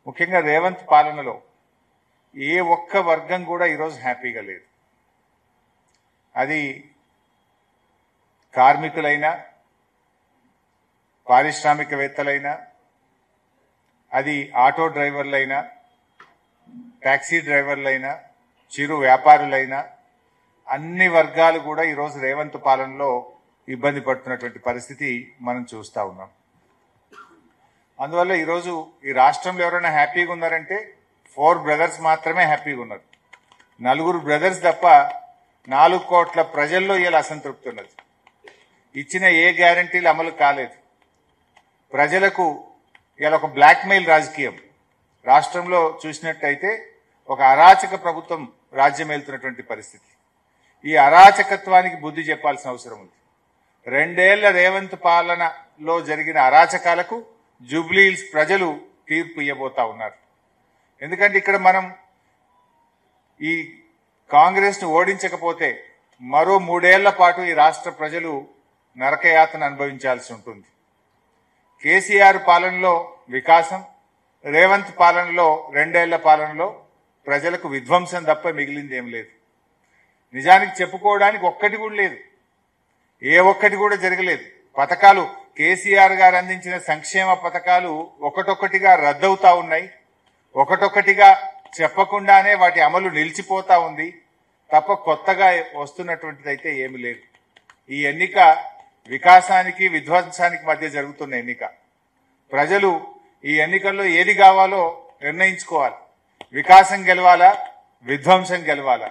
ముఖ్యంగా రేవంత్ పాలనలో ఏ ఒక్క వర్గం కూడా ఈరోజు హ్యాపీగా లేదు. అది కార్మికులైనా, పారిశ్రామికవేత్తలైనా, అది ఆటో డ్రైవర్లైనా, టాక్సీ డ్రైవర్లైనా, చిరు వ్యాపారులైనా, అన్ని వర్గాలు కూడా ఈరోజు రేవంత్ పాలనలో ఇబ్బంది పడుతున్నటువంటి పరిస్థితి మనం చూస్తూ ఉన్నాం. అందువల్ల ఈరోజు ఈ రాష్ట్రంలో ఎవరైనా హ్యాపీగా ఉన్నారంటే 4 బ్రదర్స్ మాత్రమే హ్యాపీగా ఉన్నారు. 4 బ్రదర్స్ తప్ప 4 కోట్ల ప్రజల్లో ఇలా అసంతృప్తి ఉన్నది. ఇచ్చిన ఏ గ్యారంటీలు అమలు కాలేదు. ప్రజలకు ఇలా ఒక బ్లాక్మెయిల్ రాజకీయం రాష్ట్రంలో చూసినట్టయితే ఒక అరాచక ప్రభుత్వం రాజ్యం వెళ్తున్నటువంటి పరిస్థితి. ఈ అరాచకత్వానికి బుద్ధి చెప్పాల్సిన అవసరం ఉంది. 2 ఏళ్ల రేవంత్ పాలనలో జరిగిన అరాచకాలకు జూబ్లీహిల్స్ ప్రజలు తీర్పు ఇవ్వబోతా ఉన్నారు. ఎందుకంటే ఇక్కడ మనం ఈ కాంగ్రెస్ ను ఓడించకపోతే మరో 3 ఏళ్ల పాటు ఈ రాష్ట్ర ప్రజలు నరకయాతన అనుభవించాల్సి ఉంటుంది. కేసీఆర్ పాలనలో వికాసం, రేవంత్ పాలనలో 2 ఏళ్ల పాలనలో ప్రజలకు విధ్వంసం తప్ప మిగిలింది ఏం లేదు. నిజానికి చెప్పుకోవడానికి ఒక్కటి కూడా లేదు. ఏ ఒక్కటి కూడా జరగలేదు. పథకాలు కేసీఆర్ గారు అందించిన సంక్షేమ పథకాలు ఒకటొక్కటిగా రద్దవుతా ఉన్నాయి. ఒకటొక్కటిగా చెప్పకుండానే వాటి అమలు నిలిచిపోతా ఉంది తప్ప కొత్తగా వస్తున్నటువంటిది అయితే ఏమి లేదు. ఈ ఎన్నిక వికాసానికి విధ్వంసానికి మధ్య జరుగుతున్న ఎన్నిక. ప్రజలు ఈ ఎన్నికల్లో ఏది కావాలో నిర్ణయించుకోవాలి. వికాసం గెలవాలా, విధ్వంసం గెలవాలా?